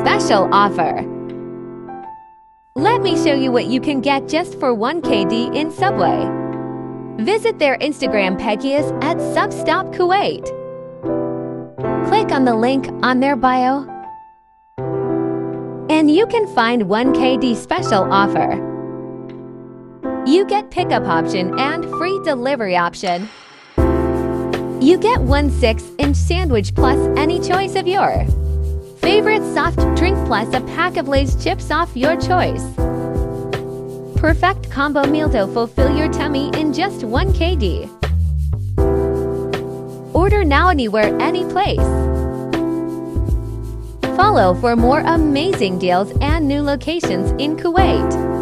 special offer. Let me show you what you can get just for 1 KD in Subway. Visit their Instagram pages at Substop Kuwait. Click on the link on their bio, and you can find 1 KD special offer. You get pickup option and free delivery option. You get 1 6-inch sandwich plus any choice of your favorite soft drink plus a pack of Lay's chips off your choice. Perfect combo meal to fulfill your tummy in just 1 KD. Order now anywhere, any place. Follow for more amazing deals and new locations in Kuwait.